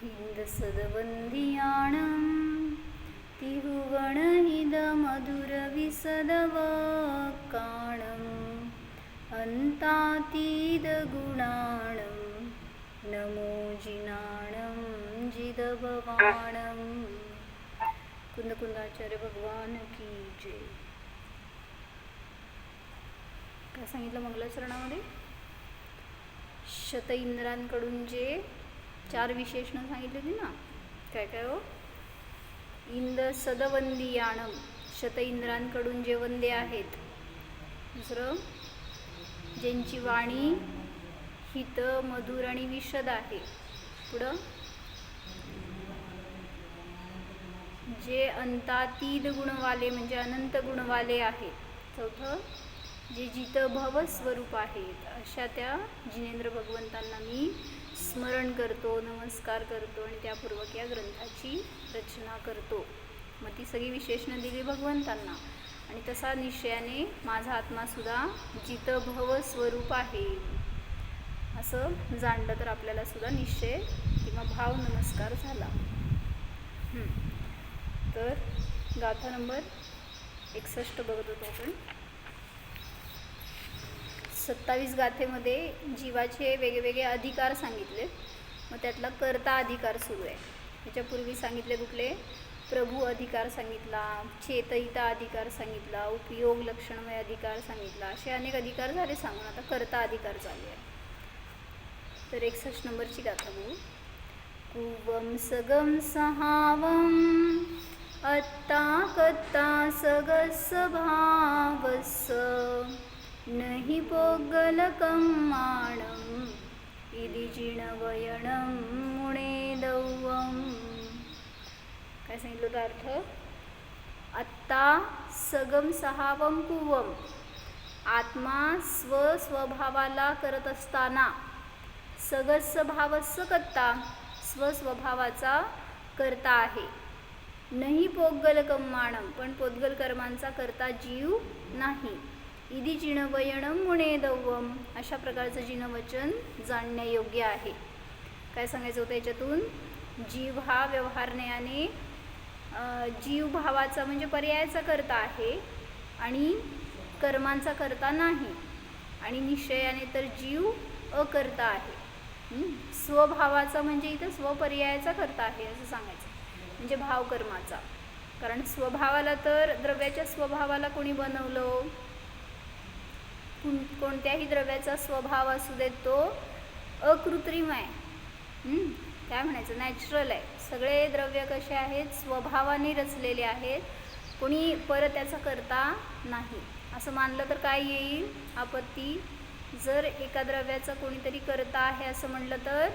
हिंदसदवंदियाणं तिहुवणहिदमधुरविसदवकाणं अन्तातीदगुणाणं नमो जिनाणं जिदभवाणं। कुंदकुंदाचार्य भगवान की जय। काय सांगितलं मंगलाचरणामध्ये? शत इंद्रांकडून जे 4 विशेषणं सांगितली होती ना, काय काय हो? इंद सदवंदियाणम, शत इंद्रांकडून जे वंदे आहेत. दुसरं, ज्यांची वाणी हित मधुर आणि विशद आहे. पुढं, जे अंतातीत गुणवाले म्हणजे अनंत गुणवाले आहेत. चौथं, जे जितभव स्वरूप आहेत. अशा त्या जिनेंद्र भगवंतांना मी स्मरण करतो, नमस्कार करतो आणि त्यापूर्वक या ग्रंथाची रचना करतो. मग ती सगळी विशेषणं दिली भगवंतांना. आणि तसा निश्चयाने माझा आत्मासुद्धा जितभव स्वरूप आहे असं जाणलं तर आपल्याला सुद्धा निश्चय किंवा भाव नमस्कार झाला. तर गाथा नंबर 61 बघत होतो आपण. 27 गाथेमध्ये जीवाचे वेगवेगळे अधिकार सांगितले. मग त्यातला कर्ता अधिकार सुरू आहे. त्याच्यापूर्वी सांगितले कुठले? प्रभू अधिकार सांगितला, चेतयिता अधिकार सांगितला, उपयोग लक्षणमय अधिकार सांगितला. असे अनेक अधिकार झाले सांगून. आता कर्ता अधिकार चालू आहे. तर 61 नंबरची गाथा बघू. कुवम सगम सहावम अत्ता कत्ता सगस भावस नहि पोगलकं माणं इदि जिणवयणं मुणेदवं. काय सांगितलं होतं अर्थ? आत्ता सगम सहावम कुवम, आत्मा स्वस्वभावाला करत असताना, सगस भावस कत्ता, स्वस्वभावाचा करता आहे. नाही पोगलकं माणं, पण पोद्गल कर्मांचा करता जीव नाही. इदि जिणवयणं मुणेदवम, अशा प्रकारचं जिनवचन जाणण्यायोग्य आहे. काय सांगायचं होतं याच्यातून? जीव हा व्यवहारण्याने जीव भावाचा म्हणजे पर्यायाचा करता आहे आणि कर्मांचा करता नाही. आणि निश्चयाने तर जीव अकर्ता आहे. स्वभावाचा म्हणजे इथं स्वपर्यायाचा करता आहे असं सांगायचं, म्हणजे भावकर्माचा. कारण स्वभावाला तर द्रव्याच्या स्वभावाला कोणी बनवलं? कोणत्याही द्रव्याचा स्वभाव असू देत तो अकृत्रिम आहे. काय म्हणायचं? नॅचरल आहे. सगळे द्रव्य कसे आहेत? स्वभावाने रचलेले आहेत. कोणी परत त्याचा करता नाही. असं मानलं तर काय येईल आपत्ती? जर एका द्रव्याचा कोणीतरी करता आहे असं म्हणलं तर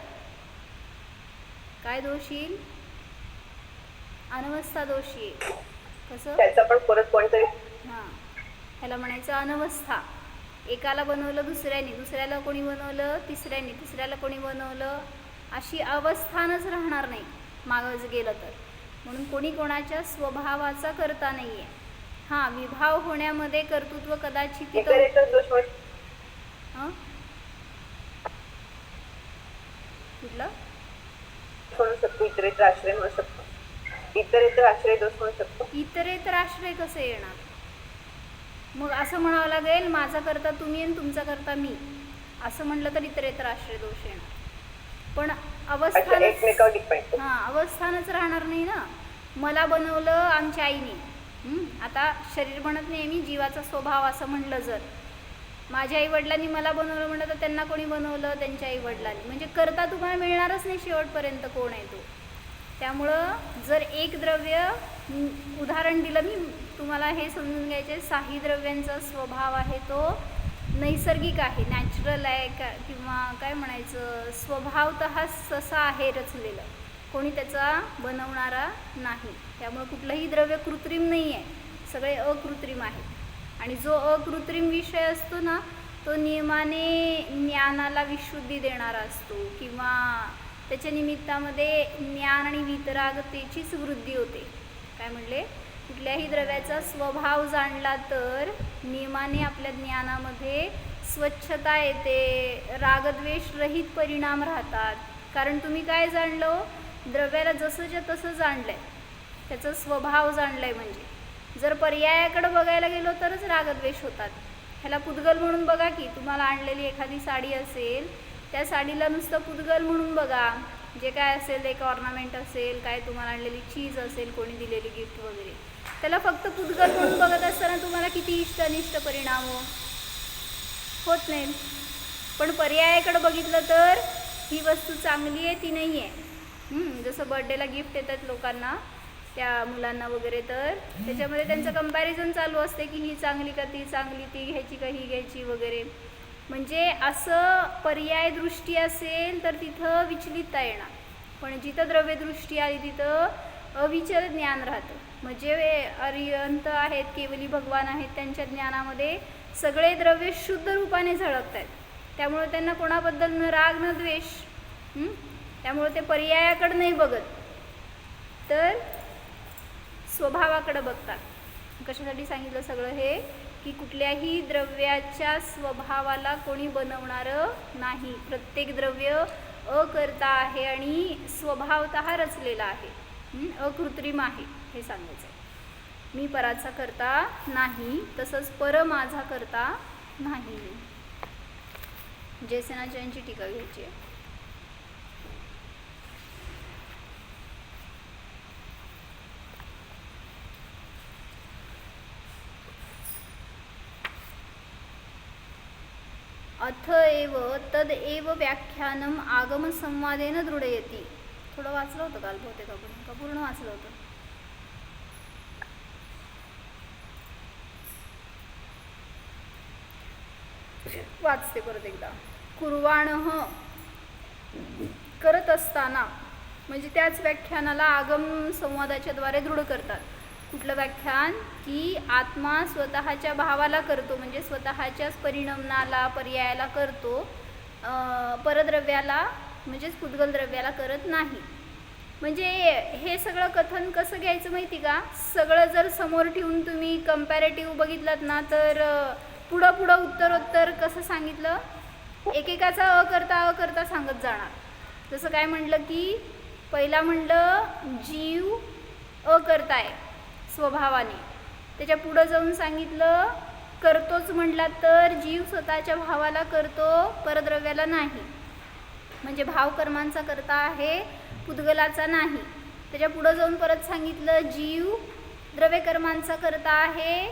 काय दोष येईल? अनवस्था दोष येईल. कसं? त्याचा पण परत कोणतरी ह्याला म्हणायचं अनवस्था. एकाला बनवलं दुसऱ्याने, दुसऱ्याला कोणी बनवलं तिसऱ्याने, तिसऱ्याला कोणी बनवलं, अशी अवस्थानच राहणार नाही मागं गेलं तर. म्हणून कोणी कोणाच्या स्वभावाचा करता नाही आहे. हां, विभाव होण्यामध्ये कर्तृत्व कदाचित कुठलं म्हणू शकतो? इतरेतर आश्रय म्हणू शकतो. इतरेतर आश्रय दोष म्हणू शकतो. इतरेतर आश्रय कसं येणार? मग असं म्हणावं लागेल माझा करता तुम्ही आणि तुमचा करता मी असं म्हणलं तर इतरेतर आश्रय दोष येणार. पण अवस्थानच राहणार नाही ना. मला बनवलं आमच्या आईने. आता शरीर म्हणत नाही मी, जीवाचा स्वभाव असं म्हणलं. जर माझ्या आईवडिलांनी मला बनवलं म्हणलं तर त्यांना कोणी बनवलं? त्यांच्या आईवडिलांनी. म्हणजे करता तुम्हाला मिळणारच नाही शेवटपर्यंत कोण आहे तो. त्यामुळं जर एक द्रव्य, उदाहरण दिलं मी तुम्हाला, हे समजून घ्यायचे, 6 द्रव्यांचा स्वभाव आहे तो नैसर्गिक आहे, नॅचरल आहे का, किंवा काय म्हणायचं, स्वभावतः ससा आहे रचलेलं. कोणी त्याचा बनवणारा नाही. त्यामुळे कुठलंही द्रव्य कृत्रिम नाही आहे, सगळे अकृत्रिम आहेत. आणि जो अकृत्रिम विषय असतो ना, तो नियमाने ज्ञानाला विशुद्धी देणारा असतो, किंवा त्याच्या निमित्तामध्ये ज्ञान आणि वितरागतेचीच वृद्धी होते. काय म्हणले? कुठल्याही द्रव्याचा स्वभाव जाणला तर नियमाने आपल्या ज्ञानामध्ये स्वच्छता येते, रागद्वेष रहित परिणाम राहतात. कारण तुम्ही काय जाणलो? द्रव्याला जसंच्या तसं जाणलंय, त्याचा स्वभाव जाणलाय. म्हणजे जर पर्यायाकडे बघायला गेलो तरच रागद्वेष होतात. ह्याला पुद्गल म्हणून बघा की, तुम्हाला आणलेली एखादी साडी असेल, त्या साडीला नुसतं पुद्गल म्हणून बघा. जे काय असेल, एक ऑर्नामेंट असेल, काय तुम्हाला आणलेली चीज असेल, कोणी दिलेली गिफ्ट वगैरे, त्याला फक्त पुद्गल म्हणून बघत असताना तुम्हाला किती इष्ट अनिष्ट परिणाम होत नाही. पण पर्यायाकडे बघितलं तर ही वस्तू चांगली आहे, ती नाही आहे. जसं बर्थडेला गिफ्ट येतात लोकांना, त्या मुलांना वगैरे, तर त्याच्यामध्ये त्यांचं कंपॅरिझन चालू असते की ही चांगली का ती चांगली, ती घ्यायची का ही घ्यायची वगैरे. म्हणजे असं पर्याय दृष्टी असेल तर तिथं विचलितता येणार, पण जिथं द्रव्यदृष्टी आली तिथं अविचल ज्ञान राहतं. म्हणजे अरिहंत आहेत, केवली भगवान आहेत, त्यांच्या ज्ञानामध्ये सगळे द्रव्य शुद्ध रूपाने झळकत आहेत. त्यामुळे त्यांना कोणाबद्दल न राग न द्वेष. त्यामुळे ते पर्यायाकडे नाही बघत, तर स्वभावाकडे बघतात. कशासाठी सांगितलं सगळं हे, की कुठल्याही द्रव्याच्या स्वभावाला कोणी बनवणारं नाही. प्रत्येक द्रव्य अकर्ता आहे आणि स्वभावतः रचलेला आहे, अकृत्रिम आहे, हे सांगायचं आहे. मी पराचा करता नाही, तसंच पर माझा करता नाही. जयसेनाचार्यांची टीका घ्यायची आहे. अथ एव तद एव व्याख्यानम आगम संवादेन दृढयति. थोडं वाचलं होतं काल बहुतेक आपण, का पूर्ण वाचलं होतं? वाचते परत एकदा. कुर्वाणः करत असताना, म्हणजे त्याच व्याख्यानाला आगम संवादाच्या द्वारे दृढ करतात. कुठलं व्याख्यान? की आत्मा स्वतःच्या भावाला करतो, म्हणजे स्वतःच्याच परिणामाला पर्यायाला करतो, परद्रव्याला म्हणजेच पुद्गल द्रव्याला करत नाही. म्हणजे हे सगळं कथन कसं घ्यायचं माहिती का? सगळं जर समोर ठेवून तुम्ही कंपॅरेटिव्ह बघितलात ना, तर पुढं पुढं उत्तरोत्तर कसं सांगितलं, एकेकाचा अकर्ता सांगत जाणार. जसं काय म्हटलं की, पहिला म्हणलं जीव अकर्ता आहे स्वभावाने, त्याच्या पुढं जाऊन सांगितलं करतोच म्हटला तर जीव स्वतःच्या भावाला करतो, परद्रव्याला नाही. म्हणजे भावकर्मांचा करता आहे, पुद्गलाचा नाही. त्याच्या पुढं जाऊन परत सांगितलं जीव द्रव्यकर्मांचा करता आहे,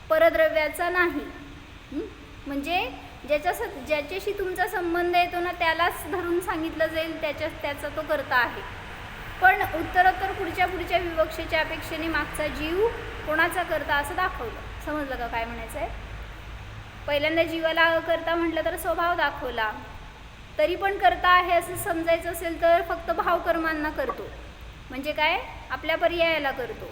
परद्रव्याचा नाही. म्हणजे ज्याच्याशी तुमचा संबंध येतो ना, त्यालाच धरून सांगितलं जाईल त्याचा तो करता आहे. पण उत्तरोत्तर पुढच्या विवक्षेच्या अपेक्षेने मागचा जीव कोणाचा करता असं दाखवलं. समजलं का काय म्हणायचं आहे? पहिल्यांदा जीवाला करता म्हटलं तर स्वभाव दाखवला, तरी पण करता आहे असं समजायचं असेल तर फक्त भावकर्मांना करतो, म्हणजे काय आपल्या पर्यायाला करतो.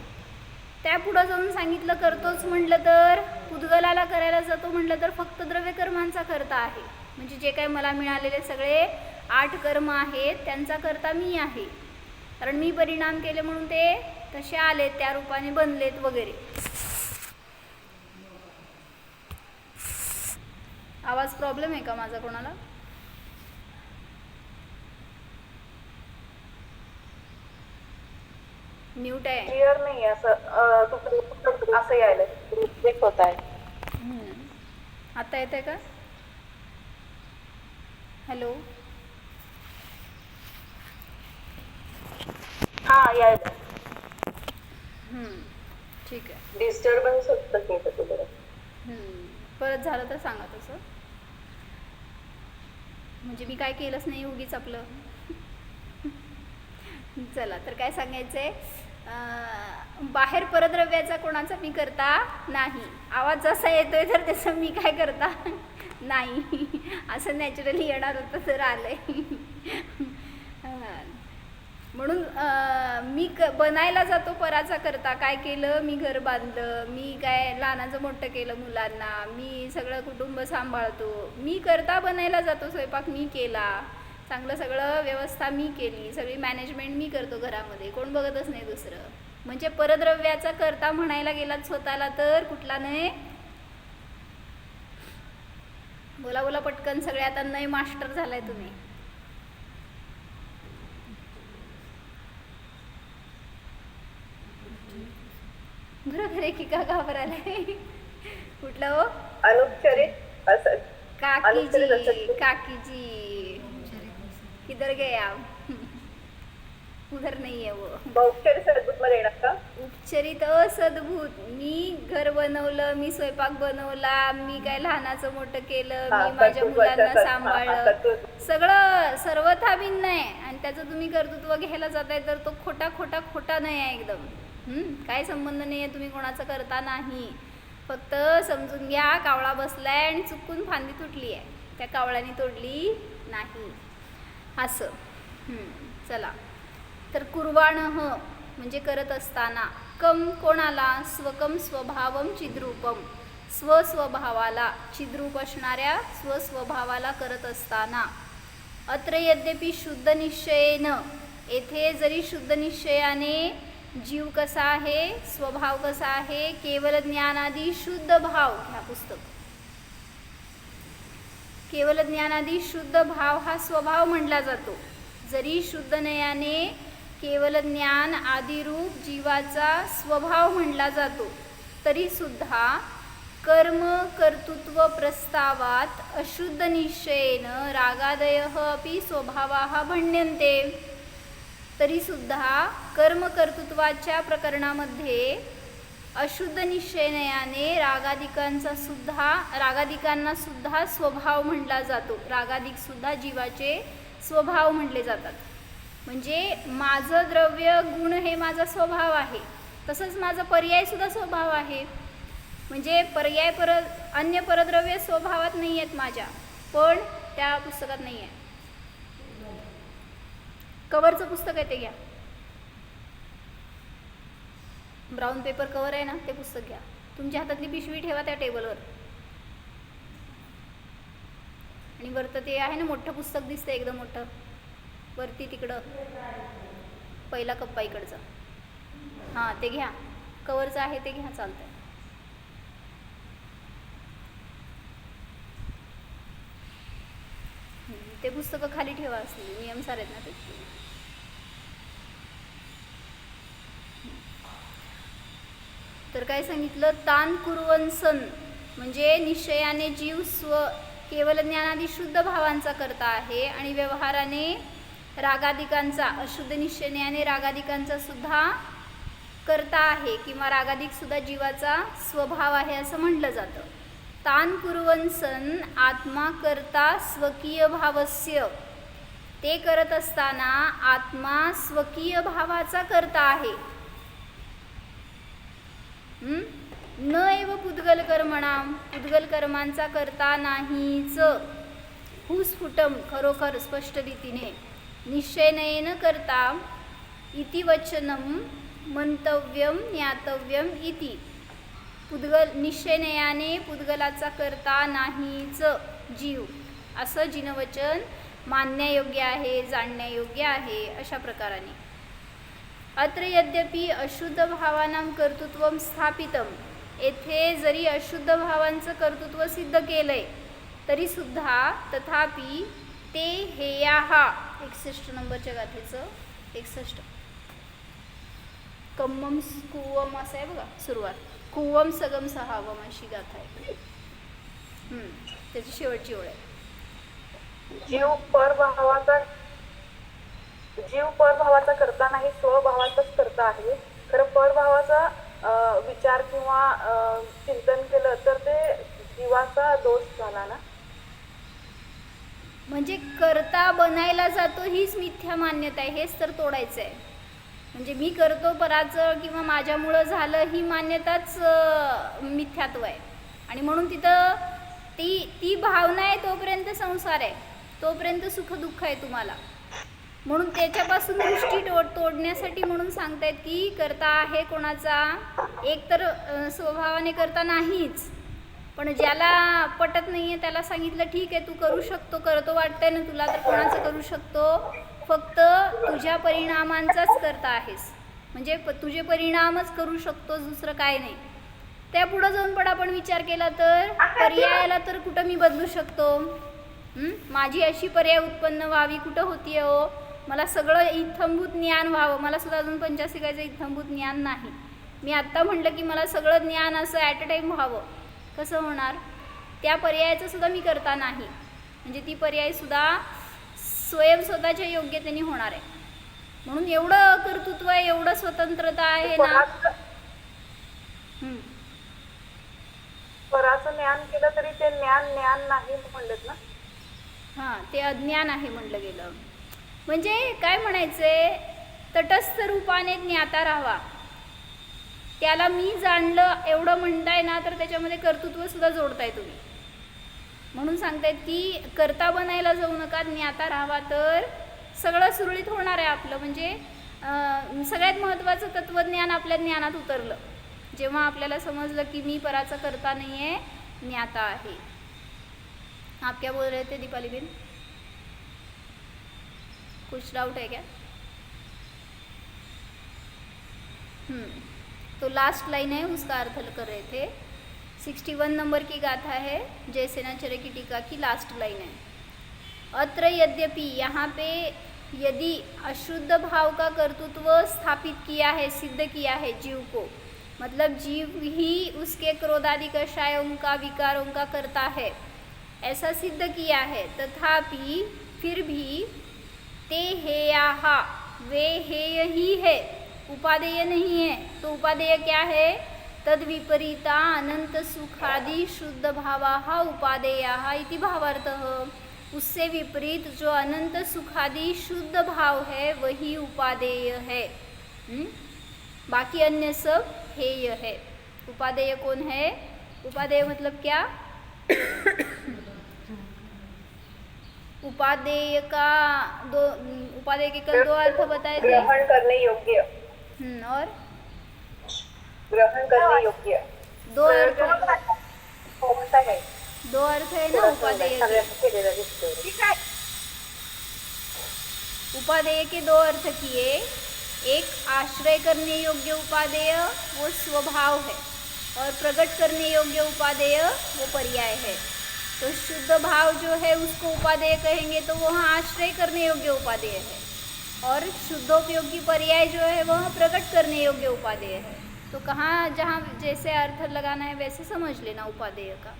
त्या पुढं जाऊन सांगितलं करतोच म्हटलं तर पुद्गलाला करायला जातो म्हटलं तर फक्त द्रव्यकर्मांचा करता आहे. म्हणजे जे काही मला मिळालेले सगळे 8 कर्म आहेत त्यांचा करता मी आहे, कारण मी परिणाम केले म्हणून ते तसे आलेत, त्या रूपाने बनलेत वगैरे. आवाज प्रॉब्लेम आहे का माझा कोणाला? म्यूट आहे, क्लिअर नाही असं यायला रिजेक्ट होत आहे. आता येत आहे का? हॅलो, हा यायला. ठीक आहे. डिस्टर्बन्स होतं की तुला? परत झालं तर सांगा तसं. म्हणजे मी काय केलंच नाही, उगीच आपलं. चला तर काय सांगायचं आहे, बाहेर परद्रव्याचा कोणाचा मी करता नाही. आवाज जसा येतोय तर त्याचं मी काय करता नाही, असं नॅचरली येणार होतं तर आलंय. म्हणून मी बनायला जातो पराचा करता. काय केलं? मी घर बांधलं, मी काय लहानाचं मोठं केलं मुलांना, मी सगळं कुटुंब सांभाळतो, मी करता बनायला जातो. स्वयंपाक मी केला, चांगलं सगळं व्यवस्था मी केली, सगळी मॅनेजमेंट मी करतो घरामध्ये, कोण बघतच नाही दुसरं. म्हणजे परद्रव्याचा करता म्हणायला गेलात स्वतःला तर कुठला नाही. बोला बोला पटकन, सगळे आता नाही मास्टर झालाय तुम्ही. बरोबर आहे की का घाबरायला? कुठलं हो? अनुपचरित असं अनुपचरित काकी असं जी, काकी जी किधर गए आप? उधर नहीं है वो. बहुपचारित सद्गुत मध्ये येणार का? उपचरित असद्भूत. मी घर बनवलं, मी स्वयंपाक बनवला, मी काय लहानाचं मोठं केलं, हा, मी माझ्या कर्तृत्वाचा मुलांना हा, सांभाळलं, कर्तृत्व. सगळं सर्वथा भिन्न आहे. आणि त्याचं तुम्ही कर्तृत्व घ्यायला जाताय तर तो खोटा खोटा खोटा नाही आहे एकदम. काय संबंध नाही आहे, तुम्ही कोणाचं करता नाही. फक्त समजून घ्या, कावळा बसलाय आणि चुकून फांदी तुटली आहे, त्या कावळ्याने तोडली नाही असं. चला, तर कुर्वाणः म्हणजे करत असताना, कम कोणाला, स्वकम स्वभावम चिद्रूपम, स्वस्वभावाला चिद्रूप असणाऱ्या स्वस्वभावाला करत असताना. अत्र यद्यपि शुद्ध निश्चयेन, येथे जरी शुद्ध निश्चयाने जीव कसा आहे, स्वभाव कसा आहे, केवल ज्ञानादी शुद्ध भाव, घ्या पुस्तक, केवल ज्ञानादी शुद्ध भाव हा स्वभाव म्हटला जातो. जरी शुद्ध नयाने केवल ज्ञान आदिरूप जीवाचा स्वभाव म्हणला जातो, तरी सुद्धा कर्म कर्तृत्व प्रस्तावात अशुद्ध निश्चयेन रागादयः अपि स्वभावाः भण्यन्ते. तरी सुद्धा कर्म कर्तृत्वाच्या प्रकरणामध्ये अशुद्ध निश्चयनयाने रागादिकांना सुद्धा स्वभाव म्हटला जातो. रागादिक सुद्धा जीवाचे स्वभाव म्हटले जातात. म्हणजे माझं द्रव्य गुण हे माझा स्वभाव आहे, तसंच माझा पर्याय सुद्धा स्वभाव आहे. म्हणजे पर्याय अन्य परद्रव्य स्वभावात नाही आहेत माझ्या, पण त्या पुस्तकात नाही आहे. कवरचं पुस्तक आहे ते घ्या, ब्राऊन पेपर कवर आहे ना, ते पुस्तक घ्या. तुमच्या हातातली पिशवी ठेवा त्या टेबलवर, आणि वरतं ते आहे ना मोठं पुस्तक दिसतं एकदम मोठं, वरती तिकडं पहिला कप्पा इकडचा, हां ते घ्या, कवरचं आहे ते घ्या, चालतंय. ते पुस्तकं खाली ठेवा, असले नियमसार आहेत ना ते. तर काय सांगितलं, तान कुर्वन सन म्हणजे निश्चयाने जीव केवल ज्ञानादी शुद्ध भावांचा करता आहे, आणि व्यवहाराने रागादिकांचा, अशुद्ध निश्चयाने रागादिकांचा सुद्धा करता आहे, किंवा रागादिक सुद्धा जीवाचा स्वभाव आहे असं म्हटलं जातं. तान कुर्वन सन आत्मा करता स्वकीय भावस्य, ते करत असताना आत्मा स्वकीय भावाचा करता आहे. न एव पुद्गल कर्मणाम, पुद्गल कर्मांचा करता नाहीच. हुस्फुटम खरोखर स्पष्ट रीतीने, निश्चयनेन करता इति वचनम मंतव्यम ज्ञातव्यम इति. पुद्गल निश्चयनयाने पुद्गलाचा करता नाहीच जीव, असं जिनवचन मानण्यायोग्य आहे, जाणण्यायोग्य आहे, अशा प्रकाराने. अत्र यद्यपि अशुद्ध भावानां कर्तृत्वम स्थापितम, येथे जरी अशुद्ध भावांचं कर्तृत्व सिद्ध केलंय, तरी सुद्धा तथापि ते हेयाः, 61 नंबरच्या गाथेचं 61, कम्मम कुवम असं आहे बघा सुरुवात, कुवम सगम सहावम अशी गाथा आहे. त्याची शेवटची ओळ आहे. जीव परभावाचा करता नाही, स्वभावाचाच करता आहे. खरं परभावाचा विचार किंवा चिंतन केलं तर ते जीवाचा दोष झाला ना. म्हणजे करता बनायला जातो हीच मिथ्या मान्यता आहे, हेच तर तोडायचं आहे. म्हणजे मी करतो पराचं किंवा माझ्यामुळं झालं ही मान्यताच मिथ्यात्व आहे. आणि म्हणून तिथं ती भावना आहे तोपर्यंत संसार आहे, तोपर्यंत सुखदुःख आहे तुम्हाला. म्हणून त्याच्यापासून दृष्टी तोडण्यासाठी म्हणून सांगतायत की करता आहे कोणाचा, एक तर स्वभावाने करता नाहीच, पण ज्याला पटत नाही आहे त्याला सांगितलं ठीक आहे तू करू शकतो, करतो वाटतंय ना तुला तर कोणाचं करू शकतो, फक्त तुझ्या परिणामांचाच करता आहेस, म्हणजे तुझे परिणामच करू शकतोस, दुसरं काय नाही. त्या पुढं जाऊन पण आपण विचार केला तर पर्यायाला तर कुठं मी बदलू शकतो, माझी अशी पर्याय उत्पन्न व्हावी कुठं होतीये हो, मला सगळं इत्थंभूत ज्ञान व्हावं, मला सुद्धा अजून पंचासिकायचं इत्थंभूत ज्ञान नाही, मी आत्ता म्हटलं की मला सगळं ज्ञान असं ॲट अ टाईम व्हावं, कसं होणार? त्या पर्यायाचं सुद्धा मी करता नाही, म्हणजे ती पर्यायसुद्धा स्वतःच्या योग्यतेने होणार आहे. म्हणून एवढं कर्तृत्व आहे, एवढं स्वतंत्रता आहे ना. पराचं ज्ञान केलं तरी ते ज्ञान नाही म्हणलेत ना. हां, ते अज्ञान आहे म्हणलं गेलं. म्हणजे काय म्हणायचंय, तटस्थ रूपाने ज्ञाता राहावा. त्याला मी जाणलं एवढं म्हणताय ना, तर त्याच्यामध्ये कर्तृत्व सुद्धा जोडताय तुम्ही. म्हणून सांगतायत की कर्ता बनायला जाऊ नका, ज्ञाता राहावा, तर सगळं सुरळीत होणार आहे आपलं. म्हणजे सगळ्यात महत्त्वाचं तत्त्वज्ञान आपल्या ज्ञानात उतरलं जेव्हा आपल्याला समजलं की मी पराचा कर्ता नहीं है, ज्ञाता आहे. आप क्या बोल रहे थे दीपाली बेन? कुछ डाउट है क्या? तो लास्ट लाइन है, उसका अर्थ कर रहे थे. 61 नंबर की गाथा है, जयसेनाचार्य की टीका की लास्ट लाइन है. अत्र यद्यपि, यहाँ पे यदि अशुद्ध भाव का कर्तृत्व स्थापित किया है, सिद्ध किया है जीव को, मतलब जीव ही उसके क्रोधादि कषायों का, विकारों का करता है, ऐसा सिद्ध किया है, तथापि फिर भी ते हेयाः, वे हेय ही है, उपादेय नहीं है. तो उपादेय क्या है? तद विपरीता अनंत सुखादि शुद्ध भावाः उपादेयाः इति भावार्थः. उससे विपरीत जो अनंत सुखादि शुद्ध भाव है वही उपादेय है. बाकी अन्य सब हेय है. उपादेय कौन है? उपादेय मतलब क्या? उपादेय का उपादेय के कल दो अर्थ बताए थे. ग्रहण करने योग्य. और ग्रहण करने योग्य. दो अर्थ है. दो अर्थ है ना उपादेय के. उपादेय के दो अर्थ किए. एक आश्रय करने योग्य उपादेय वो स्वभाव है, और प्रकट करने योग्य उपादेय वो पर्याय है. तो शुद्ध भाव जो है उसको उपादेय कहेंगे, तो वह आश्रय करने योग्य उपादेय है, और शुद्धोपयोगी पर्याय जो है वह प्रकट करने योग्य उपादेय है. तो कहाँ जहाँ जैसे अर्थ लगाना है वैसे समझ लेना उपादेय का.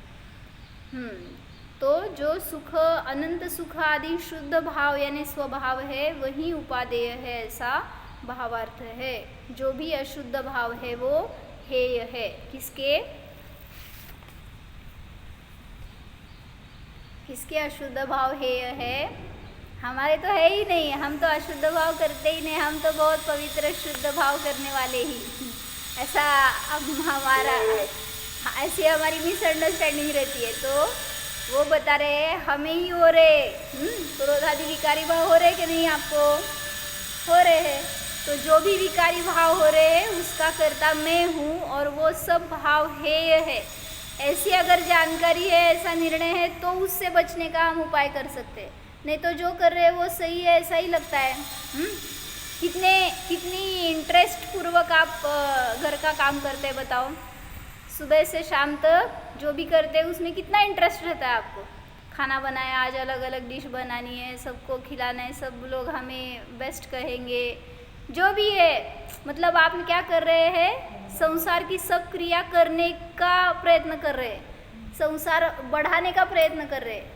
तो जो सुख, अनंत सुख आदि शुद्ध भाव यानी स्वभाव है वही उपादेय है, ऐसा भावार्थ है. जो भी अशुद्ध भाव है वो हेय है. किसके? किसके अशुद्ध भाव हेय है? हमारे तो है ही नहीं. हम तो अशुद्ध भाव करते ही नहीं. हम तो बहुत पवित्र शुद्ध भाव करने वाले ही. ऐसा अब हमारा, ऐसी हमारी मिसअंडरस्टैंडिंग रहती है. तो वो बता रहे हैं हमें ही हो रहे. क्रोधादि विकारी भाव हो रहे कि नहीं? आपको हो रहे हैं. तो जो भी विकारी भाव हो रहे हैं उसका कर्ता मैं हूँ, और वो सब भाव हेय है. ऐसी अगर जानकारी है, ऐसा निर्णय है, तो उससे बचने का हम उपाय कर सकते हैं. नहीं तो जो कर रहे हैं वो सही है, ऐसा ही लगता है. कितनी इंटरेस्ट पूर्वक आप घर का काम करते हैं बताओ. सुबह से शाम तक जो भी करते हैं उसमें कितना इंटरेस्ट रहता है आपको. खाना बनाया, आज अलग अलग डिश बनानी है, सबको खिलाना है, सब लोग हमें बेस्ट कहेंगे, जो भी है. मतलब आप क्या कर रहे हैं? संसार की सब क्रिया करने का प्रयत्न कर रहे हैं, संसार बढ़ाने का प्रयत्न कर रहे हैं.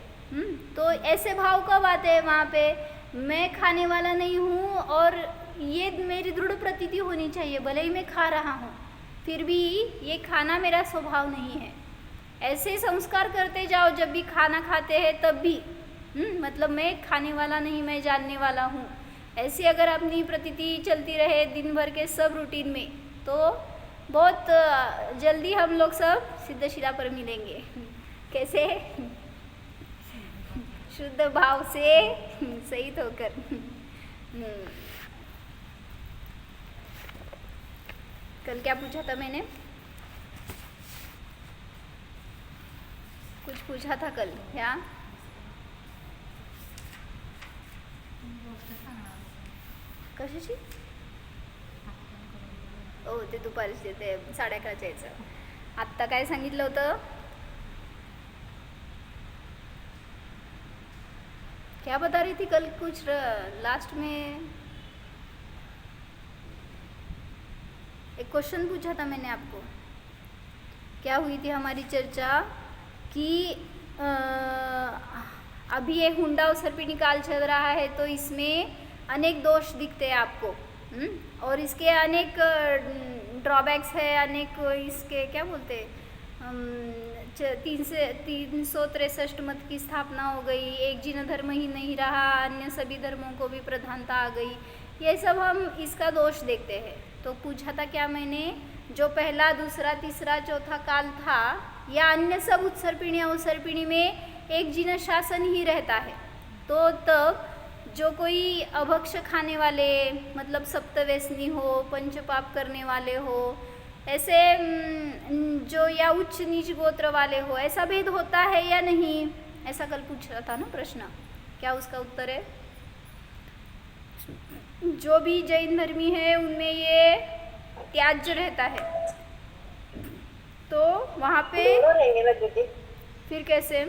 तो ऐसे भाव कब आते हैं? वहाँ पे मैं खाने वाला नहीं हूँ, और ये मेरी दृढ़ प्रतीति होनी चाहिए, भले ही मैं खा रहा हूँ फिर भी ये खाना मेरा स्वभाव नहीं है. ऐसे संस्कार करते जाओ जब भी खाना खाते हैं तब भी. मतलब मैं खाने वाला नहीं, मैं जानने वाला हूँ. ऐसी अगर अपनी प्रतीति चलती रहे दिन भर के सब रूटीन में, तो बहुत जल्दी हम लोग सब सिद्ध शिला पर मिलेंगे. कैसे? शुद्ध भाव से सहित होकर. कल क्या पूछा था मैंने? कुछ पूछा था कल क्या? कशाची? ओ ते दुपारचे ते 11:30 यायचं. आत्ता काय सांगितलं होतं? क्या बता रही थी कल? कुछ लास्ट में एक क्वेश्चन पूछा था मैंने आपको, क्या हुई थी हमारी चर्चा कि अभी ये हुंडा और सर्पिणी काल चल रहा है तो इसमें अनेक दोष दिखते हैं आपको, और इसके अनेक ड्रॉबैक्स है, अनेक इसके क्या बोलते हैं, 363 मत की स्थापना हो गई, एक जिन धर्म ही नहीं रहा, अन्य सभी धर्मों को भी प्रधानता आ गई, ये सब हम इसका दोष देखते हैं। तो पूछा था क्या मैंने, जो पहला दूसरा तीसरा चौथा काल था या अन्य सब उत्सर्पिणी अवसर्पिणी में एक जिन शासन ही रहता है, तो तब जो कोई अभक्ष खाने वाले, मतलब सप्तव्यसनी हो, पंचपाप करने वाले हो, ऐसे जो या उच्च नीच गोत्र वाले हो, ऐसा भेद होता है या नहीं, ऐसा कल पूछ रहा था ना प्रश्न, क्या उसका उत्तर है जो भी जैन धर्मी है उनमें ये त्याज्य रहता है, तो वहाँ पे दोनों रहेंगे ना दीदी, फिर कैसे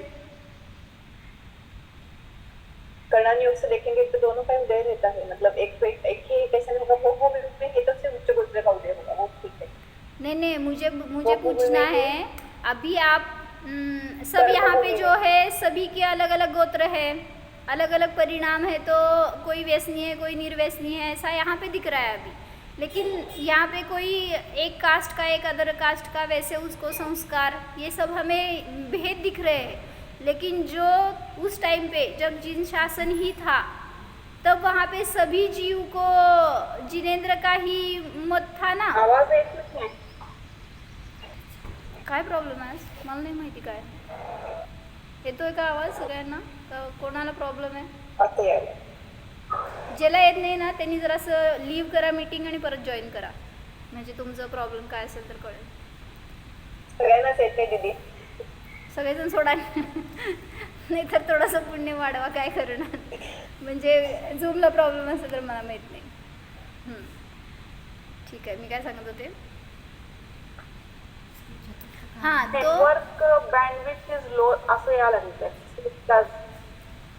कर्णन योग से देखेंगे तो दोनों का उदय रहता है, मतलब एक ही कैसे होगा, वो भी ये तो से उच्च गोत्र का उदय होगा, वो ठीक है। नहीं, मुझे पूछना है, अभी आप सब यहाँ पे जो है सभी के अलग अलग गोत्र है, अलग अलग परिणाम है, तो कोई व्यसनी है कोई निर्व्यसनी है, ऐसा यहाँ पे दिख रहा है अभी, लेकिन यहाँ पे कोई एक कास्ट का एक अदर कास्ट का, वैसे उसको संस्कार, ये सब हमें भेद दिख रहे हैं, लेकिन जो उस टाइम पे जब जिन शासन ही था तब वहाँ पे सभी जीव को जिनेंद्र का ही मत था ना। आवाज येत नाही, काय प्रॉब्लेम आहे मला नाही माहिती, काय येतोय का आवाज सगळ्यांना, का कोणाला प्रॉब्लेम आहे? आता यायला ज्याला येत नाही ना त्यांनी जरासं लीव करा मीटिंग आणि परत जॉईन करा, म्हणजे तुमचं प्रॉब्लेम काय असेल तर कळेल. सगळ्यांनाच येते दीदी, सगळेजण सोडा नाही तर थोडंसं पुण्य वाढवा, काय करणार, म्हणजे झूमला प्रॉब्लेम असेल तर मला माहीत नाही. ठीक आहे, मी काय सांगत होते, हां तो नेटवर्क बँडविड्थ इज लो असं यायला लागलं,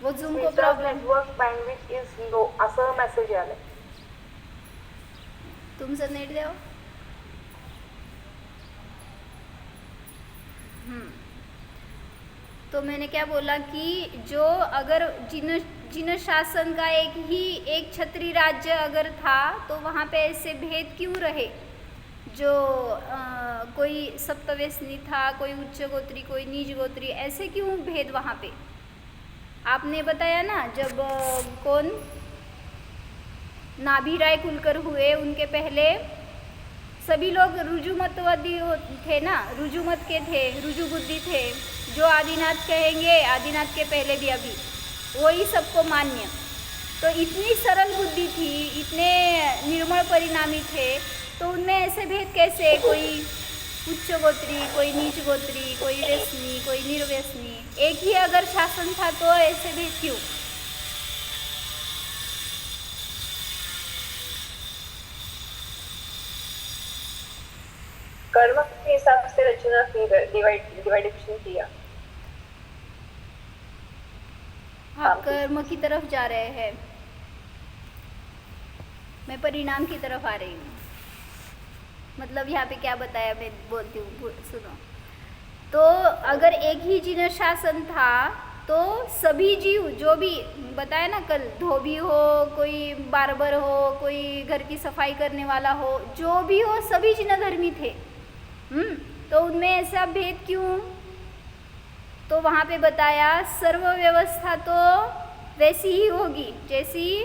वो झूम को problem, network bandwidth is low असं मेसेज आलं. तुमचं नेट द्याव. तो मैंने क्या बोला कि जो अगर जिन शासन का एक छत्री राज्य अगर था तो वहाँ पे ऐसे भेद क्यों रहे, जो कोई सप्तव्यसनी था, कोई उच्च गोत्री, कोई नीच गोत्री, ऐसे क्यों भेद वहाँ पे? आपने बताया ना, जब कौन नाभिराय कुलकर हुए उनके पहले सभी लोग रुजुमतवादी थे ना, रुजुमत के थे, रुजु बुद्धि थे, जो आदिनाथ कहेंगे, आदिनाथ के पहले भी अभी वही सबको मान्य, तो इतनी सरल बुद्धि थी, इतने निर्मल परिणामी थे, तो उनमें ऐसे भेद कैसे, कोई उच्च गोत्री, कोई नीच गोत्री, कोई व्यसनी, कोई निर्व्यसनी, एक ही अगर शासन था तो ऐसे भेद क्यों? कर्म के हिसाब से रचना की, डिवाइडेशन किया. आप कर्म की तरफ जा रहे हैं, मैं परिणाम की तरफ आ रही हूँ. मतलब यहाँ पे क्या बताया, मैं बोलती हूँ, सुनो. तो अगर एक ही जिन शासन था तो सभी जीव, जो भी बताया ना कल, धोबी हो, कोई बार्बर हो, कोई घर की सफाई करने वाला हो, जो भी हो, सभी जिन धर्मी थे. तो उनमें ऐसा भेद क्यों? तो वहाँ पे बताया सर्व व्यवस्था तो वैसी ही होगी जैसी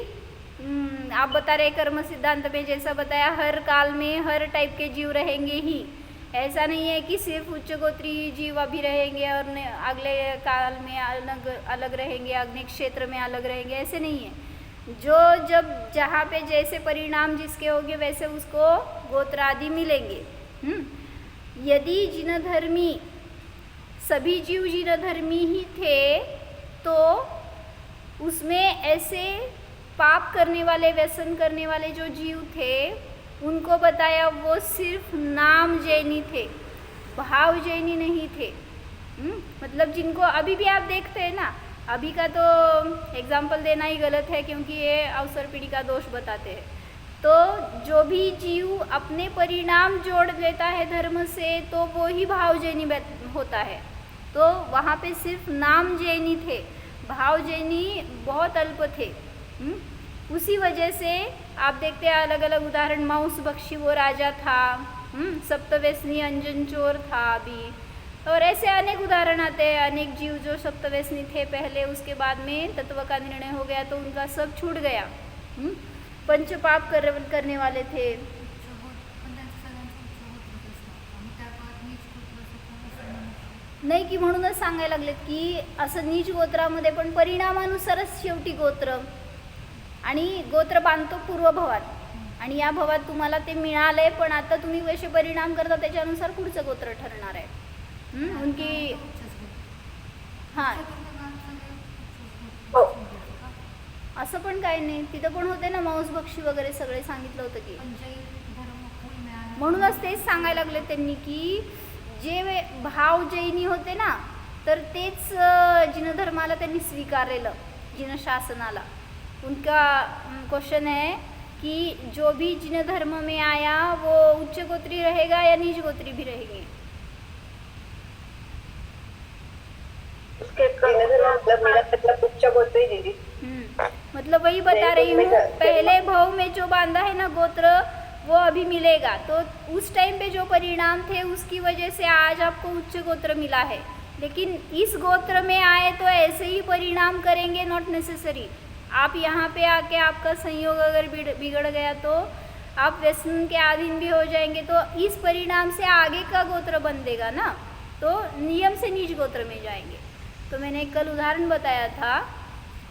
आप बता रहे कर्म सिद्धांत में, जैसा बताया हर काल में हर टाइप के जीव रहेंगे ही. ऐसा नहीं है कि सिर्फ उच्च गोत्री जीव अभी रहेंगे और अगले काल में अलग अलग रहेंगे, अग्नि क्षेत्र में अलग रहेंगे, ऐसे नहीं है. जो जब जहाँ पे जैसे परिणाम जिसके होंगे वैसे उसको गोत्र आदि मिलेंगे. यदि जिन धर्मी, सभी जीव जिन धर्मी ही थे तो उसमें ऐसे पाप करने वाले, व्यसन करने वाले जो जीव थे उनको बताया वो सिर्फ नाम जैनी थे, भाव जैनी नहीं थे. मतलब जिनको अभी भी आप देखते हैं ना, अभी का तो एग्जाम्पल देना ही गलत है क्योंकि ये अवसर पीढ़ी का दोष बताते हैं. तो जो भी जीव अपने परिणाम जोड़ लेता है धर्म से तो वो ही भाव जैनी होता है। तो वहाँ पे सिर्फ नाम जैनी थे, भाव जैनी बहुत अल्प थे। उसी वजह से आप देखते हैं अलग अलग उदाहरण, माउस बख्शी वो राजा था, सप्तव्यसनी अंजन चोर था अभी, और ऐसे अनेक उदाहरण आते हैं। अनेक जीव जो सप्तव्यसनी थे पहले, उसके बाद में तत्व का निर्णय हो गया तो उनका सब छूट गया। पंचपाप करने वाले थे। नाही की म्हणूनच सांगायला लागलेत की असं नीच गोत्रामध्ये पण परिणामानुसारच शेवटी गोत्र, आणि गोत्र बांधतो पूर्वभवात, आणि या भवात तुम्हाला ते मिळालंय, पण आता तुम्ही कसे परिणाम करता त्याच्यानुसार पुढचं गोत्र ठरणार आहे। उनकी हां हो. असं पण काही नाही, तिथं पण होते ना मांस भक्षी वगैरे सगळे सांगितलं होतं की, म्हणूनच तेच सांगायला लागले त्यांनी की जे भाव जैनी होते ना तर तेच जिन धर्माला त्यांनी स्वीकारलेलं, जिन शासनाला। उनका क्वेश्चन है कि जो भी जिन धर्म में आया वो उच्च गोत्री रहेगा या नीच गोत्री भी रहेंगे। उसके मतलब मेरा मतलब उच्च गोत्र ही दीदी। मतलब वही बता रही हूँ, पहले भाव में जो बांधा है ना गोत्र वो अभी मिलेगा, तो उस टाइम पे जो परिणाम थे उसकी वजह से आज आपको उच्च गोत्र मिला है। लेकिन इस गोत्र में आए तो ऐसे ही परिणाम करेंगे, नॉट नेसेसरी। आप यहाँ पे आके आपका संयोग अगर बिगड़ गया तो आप व्यसन के अधीन भी हो जाएंगे, तो इस परिणाम से आगे का गोत्र बन देगा ना, तो नियम से नीच गोत्र में जाएंगे। तो मैंने कल उदाहरण बताया था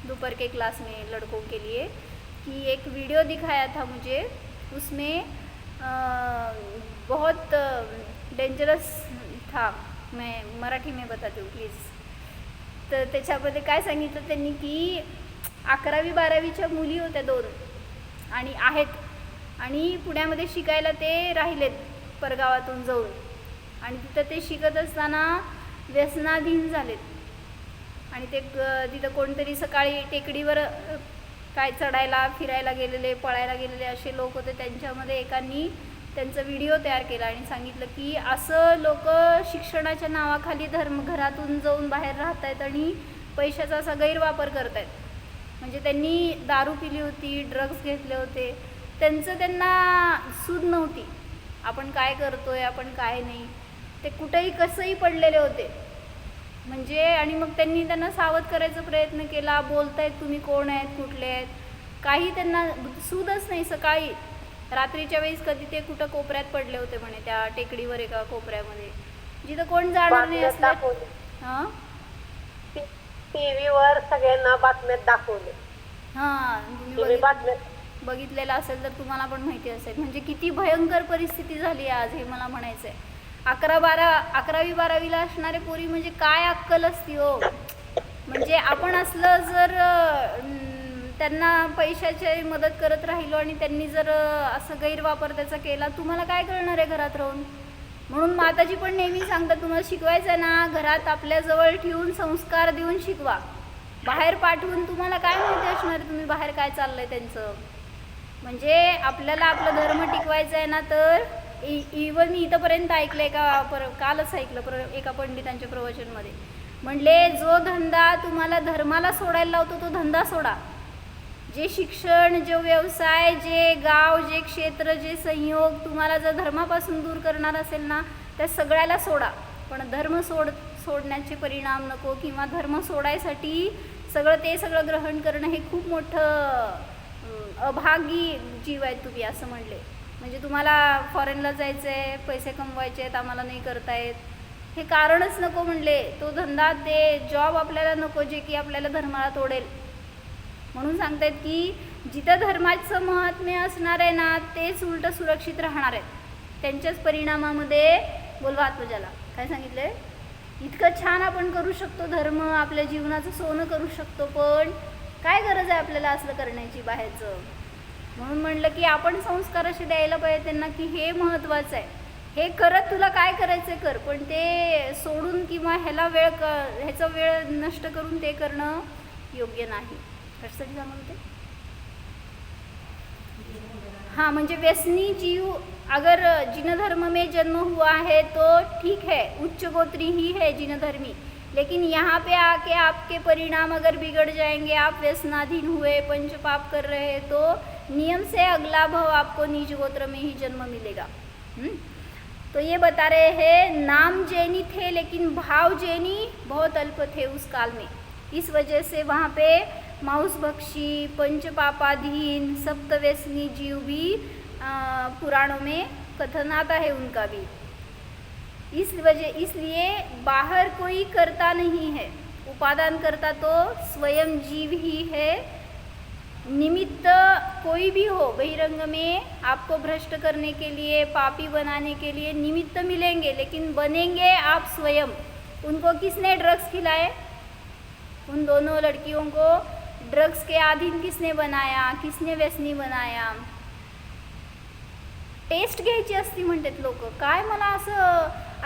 दोपहर के क्लास में लड़कों के लिए कि एक वीडियो दिखाया था मुझे, उसमें बहुत डेंजरस था, मैं मराठी में बताती हूँ प्लीज। तर त्याच्यामध्ये काय सांगितलं त्यांनी की 11वी 12वीच्या मुली होत्या 2 आणि आहेत, आणि पुण्यामध्ये शिकायला ते राहिलेत परगावातून जाऊन, आणि तिथं ते शिकत असताना व्यसनाधीन झालेत, आणि ते तिथं कोणतरी सकाळी टेकडीवर काय चढायला फिरायला गेलेले, पळायला गेलेले असे लोक होते, त्यांच्यामध्ये एकांनी त्यांचा व्हिडिओ तयार केला आणि सांगितलं की असं लोक शिक्षणाच्या नावाखाली घरातून जाऊन बाहेर राहत आहेत आणि पैशाचा असा गैरवापर करत आहेत। म्हणजे त्यांनी दारू पिली होती, ड्रग्ज घेतले होते, त्यांना सूद नव्हती, आपण काय करतोय आपण काय नाही, ते कुठेही कसंही पडलेले होते म्हणजे। आणि मग त्यांना सावध करायचा प्रयत्न केला, बोलतायत तुम्ही कोण आहेत, कुठले आहेत, काही त्यांना सूदच नाही। सकाळी रात्रीच्या वेळेस कधी ते कुठं कोपऱ्यात पडले होते म्हणे, त्या टेकडीवर एका कोपऱ्यामध्ये जिथं कोण जाणार नाही असलं। हां टीव्हीवर सगळ्यांना बातम्यात दाखवले। हां तुम्ही बघितलेलं असेल तर तुम्हाला पण माहिती असेल, म्हणजे किती भयंकर परिस्थिती झाली आज, हे मला म्हणायचं आहे। 11वी 12वीला असणारे पोरी म्हणजे काय अक्कल असती हो, म्हणजे आपण असलं जर त्यांना पैशाची मदत करत राहिलो आणि त्यांनी जर असं गैरवापर त्याचा केला, तुम्हाला काय कळणार आहे घरात राहून। म्हणून माताजी पण नेहमी सांगतात तुम्हाला शिकवायचं ना घरात आपल्याजवळ ठेवून संस्कार देऊन शिकवा, बाहेर पाठवून तुम्हाला काय माहिती असणार तुम्ही बाहेर काय चाललंय त्यांचं। म्हणजे आपल्याला आपला धर्म टिकवायचा आहे ना, तर इवन मी इथंपर्यंत ऐकलं आहे कालच ऐकलं एका पंडितांच्या प्रवचनमध्ये, म्हणले जो धंदा तुम्हाला धर्माला सोडायला लावतो तो धंदा सोडा, जे शिक्षण, जे व्यवसाय, जे गाव, जे क्षेत्र, जे संयोग तुम्हाला जर धर्मापासून दूर करणार असेल ना त्या सगळ्याला सोडा, पण धर्म सोडण्याचे परिणाम नको, किंवा धर्म सोडायसाठी सगळं ग्रहण करणं हे खूप मोठं अभागी जीव आहेत तुम्ही असं म्हणले। म्हणजे तुम्हाला फॉरेनला जायचं आहे, पैसे कमवायचे आहेत, आम्हाला नाही करतायत, हे कारणच नको म्हणले। तो धंदा, ते जॉब आपल्याला नको जे की आपल्याला धर्माला तोडेल। म्हणून सांगतायत की जिथं धर्माचं महात्म्य असणार आहे ना तेच उलट सुरक्षित राहणार आहेत, त्यांच्याच परिणामामध्ये। बोलवा आत्मजाला काय सांगितलंय, इतकं छान आपण करू शकतो धर्म, आपल्या जीवनाचं सोनं करू शकतो, पण काय गरज आहे आपल्याला असलं करण्याची बाहेरचं। म्हणून म्हणलं की आपण संस्कार असे द्यायला पाहिजे त्यांना की हे महत्त्वाचं आहे, हे करत तुला काय करायचं कर, पण ते सोडून किंवा ह्याचा वेळ नष्ट करून ते करणं योग्य नाही। कशासाठी सांगत होते? हाँ, म्हणजे व्यसनी जीव अगर जिन धर्म में जन्म हुआ है तो ठीक है, उच्च गोत्री ही है जिन धर्मी, लेकिन यहाँ पे आके आपके परिणाम अगर बिगड़ जाएंगे, आप व्यसनाधीन हुए, पंच पाप कर रहे हैं, तो नियम से अगला भाव आपको नीच गोत्र में ही जन्म मिलेगा। तो ये बता रहे हैं नाम जैनी थे लेकिन भाव जैनी बहुत अल्प थे उस काल में, इस वजह से वहाँ पे मांसभक्षी, पंच पापाधीन, सप्तव्यसनी जीव भी पुराणों में कथन आता है उनका भी। इसलिए बाहर कोई करता नहीं है, उपादान करता तो स्वयं जीव ही है। निमित्त कोई भी हो, बहिरंग में आपको भ्रष्ट करने के लिए, पापी बनाने के लिए निमित्त मिलेंगे, लेकिन बनेंगे आप स्वयं। उनको किसने ड्रग्स खिलाए? उन दोनों लड़कियों को ड्रग्स के अधीन किसने बनाया? किसने व्यसनी बनाया? टेस्ट घ्यायची असती म्हणतात लोक। काय मला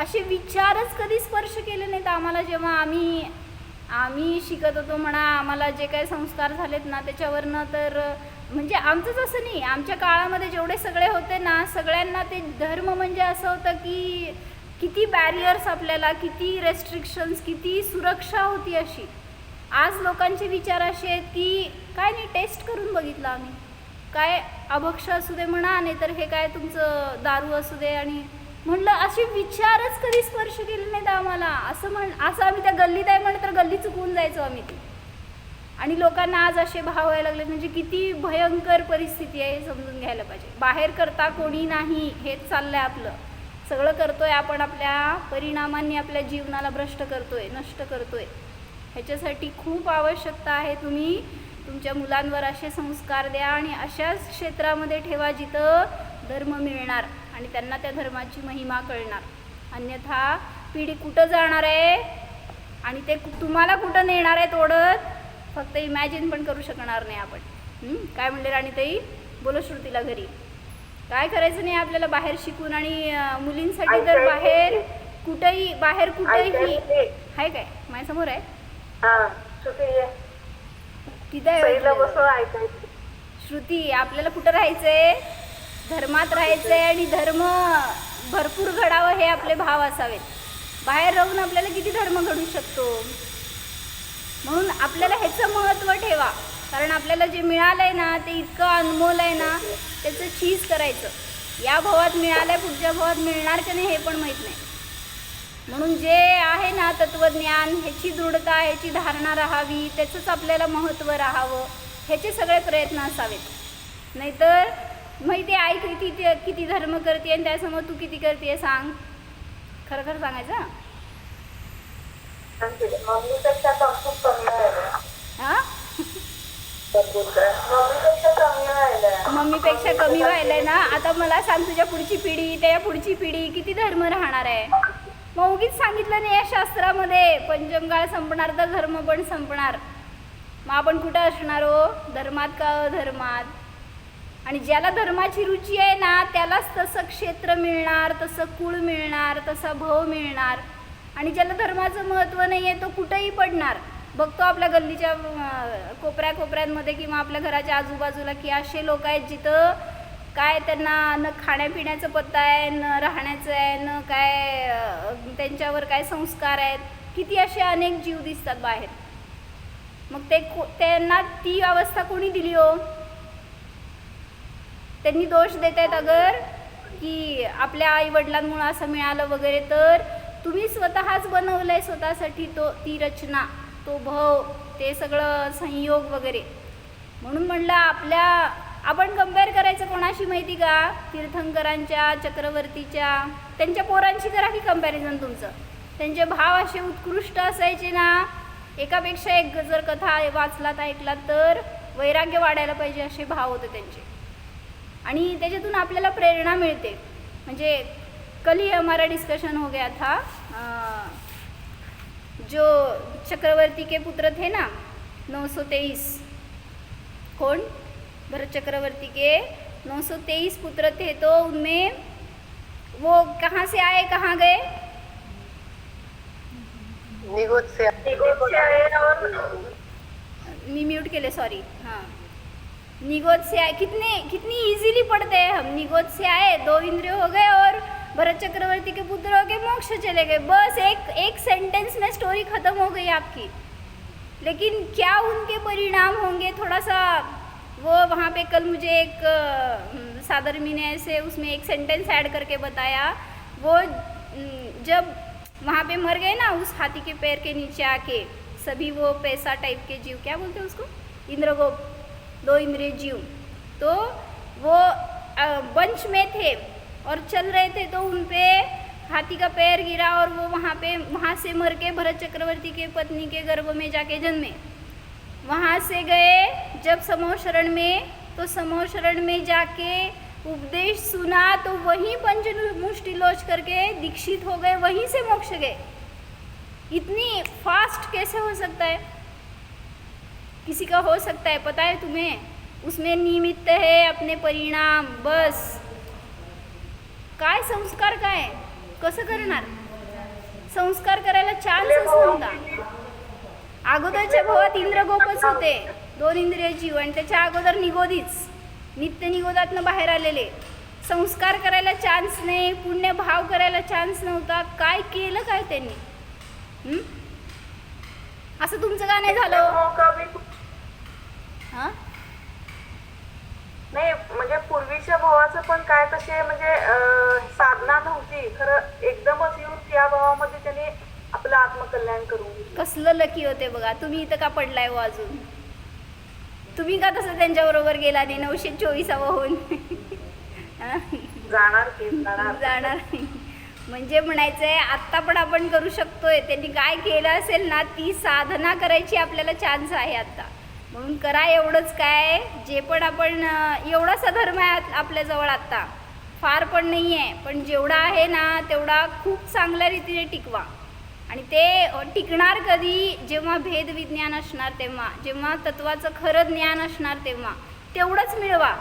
असे विचारच कधी स्पर्श केले नाहीत आम्हाला, जेव्हा आम्ही शिकत होतो म्हणा, आम्हाला जे काही संस्कार झालेत ना त्याच्यावरनं, तर म्हणजे आमचंच असं नाही, आमच्या काळामध्ये जेवढे सगळे होते ना, सगळ्यांना ते धर्म म्हणजे असं होतं की किती बॅरियर्स आपल्याला, किती रेस्ट्रिक्शन्स, किती सुरक्षा होती अशी। आज लोकांचे विचार असे आहेत की काय नाही, टेस्ट करून बघितलं आम्ही, काय अभक्ष असू दे म्हणा, नाही तर हे काय तुमचं दारू असू दे, आणि म्हणलं असे विचारच कधी स्पर्श केले नाहीत आम्हाला। असं आम्ही त्या गल्लीत आहे म्हणलं तर गल्ली चुकवून जायचो आम्ही ती, आणि लोकांना आज असे भाव व्हायला लागले, म्हणजे किती भयंकर परिस्थिती आहे हे समजून घ्यायला पाहिजे। बाहेर करता कोणी नाही, हेच चाललंय आपलं, सगळं करतोय आपण, आपल्या परिणामांनी आपल्या जीवनाला भ्रष्ट करतोय, नष्ट करतोय। ह्याच्यासाठी खूप आवश्यकता आहे, तुम्ही तुमच्या मुलांवर असे संस्कार द्या आणि अशाच क्षेत्रामध्ये ठेवा जिथं धर्म मिळणार आणि त्यांना त्या धर्माची महिमा कळणार। अन्यथा पिढी कुठं जाणार आहे आणि ते तुम्हाला कुठं नेणार आहे तोडत, फक्त इमॅजिन पण करू शकणार नाही आपण। काय म्हणले राणीताई? बोलो श्रुतीला घरी काय करायचं नाही आपल्याला बाहेर शिकून, आणि मुलींसाठी तर बाहेर कुठेही आहे काय माझ्यासमोर आहे श्रुती, आपल्याला कुठं राहायचंय? धर्मात राहायचंय, आणि धर्म भरपूर घडावं हे आपले भाव असावेत। बाहेर राहून आपल्याला किती धर्म घडू शकतो, म्हणून आपल्याला ह्याचं महत्त्व ठेवा, कारण आपल्याला जे मिळालंय ना ते इतकं अनमोल आहे ना, त्याचं चीज करायचं। या भावात मिळालंय, पुढच्या भावात मिळणार का नाही हे पण माहीत नाही, म्हणून जे आहे ना तत्वज्ञान, ह्याची दृढता, ह्याची धारणा राहावी, त्याचंच आपल्याला महत्त्व राहावं, ह्याचे सगळे प्रयत्न असावेत। नाहीतर माहिती आई किती धर्म करते आणि त्यासमोर तू किती करते सांग, खरं खरं सांगायचं। मम्मीपेक्षा कमी व्हायलाय ना। आता मला सांग, तुझ्या पुढची पिढी, त्या पुढची पिढी किती धर्म राहणार आहे? मग उगीच सांगितलं नाही या शास्त्रामध्ये पंचमकाळ संपणार तर धर्म पण संपणार, मग आपण कुठं असणार हो? धर्मात का अधर्मात? आणि ज्याला धर्माची रुची आहे ना त्यालाच तसं क्षेत्र मिळणार, तसं कुळ मिळणार, तसा भाव मिळणार, आणि ज्याला धर्माचं महत्त्व नाही आहे तो कुठंही पडणार। बघतो आपल्या गल्लीच्या कोपऱ्यांमध्ये किंवा आपल्या घराच्या आजूबाजूला की असे लोक आहेत जिथं काय त्यांना न खाण्यापिण्याचं पत्ता आहे, न राहण्याचं आहे, न काय त्यांच्यावर काय संस्कार आहेत, किती असे अनेक जीव दिसतात बाहेर। मग त्यांना ती अवस्था कोणी दिली हो? त्यांनी दोष देत आहेत अगर की आपल्या आईवडिलांमुळे असं मिळालं वगैरे, तर तुम्ही स्वतःच बनवलंय स्वतःसाठी ती रचना, तो भाव, ते सगळं संयोग वगैरे। म्हणून म्हणलं आपण कंपेअर करायचं कोणाशी माहिती का? तीर्थंकरांच्या, चक्रवर्तीच्या, त्यांच्या पोरांशी करा की कंपॅरिझन तुमचं। त्यांचे भाव असे उत्कृष्ट असायचे ना, एकापेक्षा एक जर कथा वाचलात ऐकलात तर वैराग्य वाढायला पाहिजे असे भाव होते त्यांचे, आणि त्याच्यातून आपल्याला प्रेरणा मिळते। म्हणजे कल ही हमारा डिस्कशन हो गया था, जो चक्रवर्ती के पुत्र थे ना 923, कौन? भरत चक्रवर्ती के 923 पुत्र थे, तो उनमें वो कहाँ से आए कहाँ गए? निगोज से आए और मी म्यूट केले, सॉरी। हां, निगोद से आए, कितनी इजीली पढ़ते हैं हम। निगोद से आए, 2 इंद्रिय हो गए और भरत चक्रवर्ती के पुत्र हो गए, मोक्ष चले गए। बस एक सेंटेंस में स्टोरी खत्म हो गई आपकी। लेकिन क्या उनके परिणाम होंगे, थोड़ा सा वो वहाँ पे कल मुझे एक सादरमी ने ऐसे उसमें एक सेंटेंस ऐड करके बताया। वो जब वहाँ पे मर गए ना उस हाथी के पैर के नीचे आके सभी वो पैसा टाइप के जीव, क्या बोलते हैं उसको, इंद्रगोप, 2 इंद्रिय जीव, तो वो बंच में थे और चल रहे थे, तो उन पे हाथी का पैर गिरा और वो वहाँ से मर के भरत चक्रवर्ती के पत्नी के गर्भ में जाके जन्मे। वहाँ से गए जब समूह शरण में, तो समूह शरण में जाके उपदेश सुना, तो वहीं पंचमुष्टि लोच करके दीक्षित हो गए, वहीं से मोक्ष गए। इतनी फास्ट कैसे हो सकता है? किसी का हो सकता है, पता है तुम्हें? उसमें निमित्त है अपने परिणाम, बस। काय संस्कार काय कसं करणार? संस्कार करायला चान्सच नव्हता. अगोदरच्या भावात इंद्रगोपच होते, 2 इंद्रिय जीव, आणि त्याच्या अगोदर निगोदीच, नित्य निगोदातनं बाहेर आलेले. संस्कार करायला चान्स नाही, पुण्य भाव करायला चान्स नव्हता. काय केलं काय त्यांनी? असं तुमचं का नाही झालं? हां, नाही म्हणजे पूर्वीच्या भावाचं पण काय तसे म्हणजे साधना नव्हती, खरं एकदमच येऊन त्या भावामध्ये त्यांनी आपलं आत्मकल्याण करून घेतलं. कसलं लकी होते बघा. तुम्ही इथं का पडलाय हो अजून? तुम्ही का तसं त्यांच्याबरोबर गेला नाही 924 होऊन? जाणार नाही. म्हणजे म्हणायचंय आत्ता पण आपण करू शकतोय. त्यांनी काय केलं असेल ना, ती साधना करायची आपल्याला चान्स आहे आत्ता. म्हणून करा एवढंच काय, जे पण आपण एवढासा धर्म आहे आपल्याजवळ आत्ता, फार पण नाही आहे, पण जेवढा आहे ना तेवढा खूप चांगल्या रीतीने टिकवा. आणि ते टिकणार कधी? जेव्हा भेदविज्ञान असणार तेव्हा, जेव्हा तत्वाचं खरं ज्ञान असणार तेव्हा. तेवढंच मिळवा.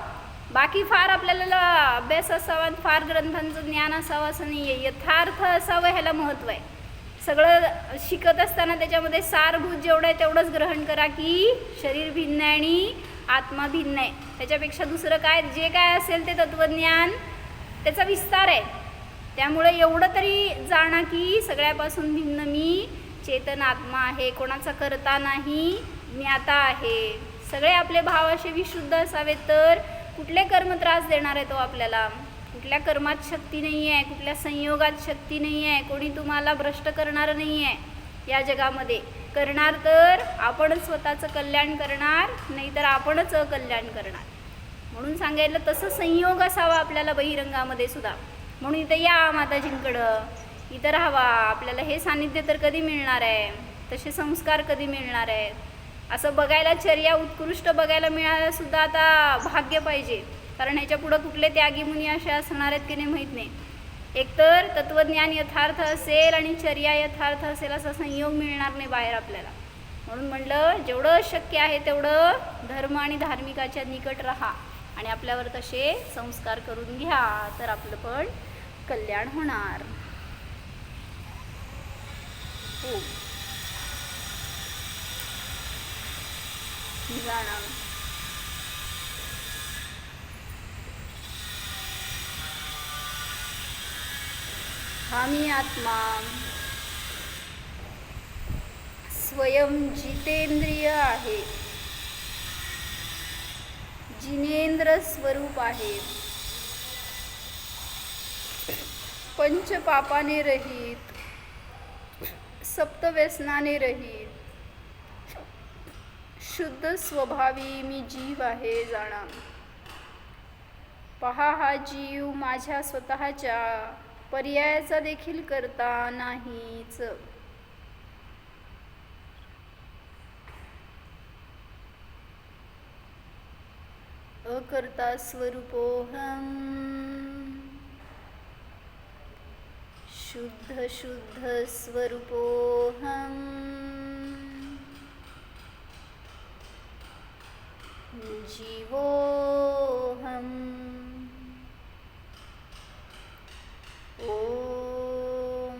बाकी फार आपल्याला अभ्यास असावा, फार ग्रंथांचं ज्ञान असावं असं नाही आहे. यथार्थ असावं, ह्याला महत्त्व आहे. सगळं शिकत असताना त्याच्यामध्ये सारभूत जेवढं आहे तेवढंच ग्रहण करा, की शरीर भिन्न आहे आणि आत्मा भिन्न आहे. त्याच्यापेक्षा दुसरं काय, जे काय असेल ते तत्त्वज्ञान, त्याचा विस्तार आहे. त्यामुळे एवढं तरी जाणा की सगळ्यापासून भिन्न मी चेतन आत्मा आहे, कोणाचा करता नाही, ज्ञाता आहे. सगळे आपले भाव असे विशुद्ध असावेत, तर कुठले कर्म त्रास देणार आहे तो आपल्याला? कुठल्या कर्मात शक्ती नाही आहे, कुठल्या संयोगात शक्ती नाही आहे, कोणी तुम्हाला भ्रष्ट करणार नाही आहे या जगामध्ये. करणार तर आपणच स्वतःचं कल्याण करणार, नाहीतर आपणच अकल्याण करणार. म्हणून सांगायला तसं संयोग असावा आपल्याला बहिरंगामध्ये सुद्धा. म्हणून इथं या माताजींकडं, इथं राहावा. आपल्याला हे सानिध्य तर कधी मिळणार आहे, तसे संस्कार कधी मिळणार आहेत? असं बघायला चर्या उत्कृष्ट बघायला मिळायला सुद्धा आता भाग्य पाहिजे. कारण ह्याच्या पुढं कुठले त्यागी मुनी असे असणार आहेत की नाही माहीत नाही. एकतर तत्त्वज्ञान यथार्थ असेल आणि चर्या यथार्थ असेल, असा संयोग मिळणार नाही बाहेर आपल्याला. म्हणून म्हणलं जेवढं शक्य आहे तेवढं धर्म आणि धार्मिकाच्या निकट राहा आणि आपल्यावर तसे संस्कार करून घ्या, तर आपलं पण कल्याण होणार. हो, जाणार. हा मी आत्मा स्वयं जितेंद्रिय आहे, जिनेंद्र स्वरूप आहे, पंचपापाने रहित, सप्तव्यसनाने रहित, शुद्ध स्वभावी मी जीव आहे जाणा. पहा, हा जीव माझ्या स्वतःच्या पर्यायाचा देखील करता नाहीच. अकर्ता स्वरूपोऽहं, शुद्ध शुद्ध स्वरूपोऽहं, जीवोऽहं. ओम.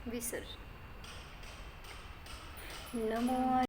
विसर्जन. नमो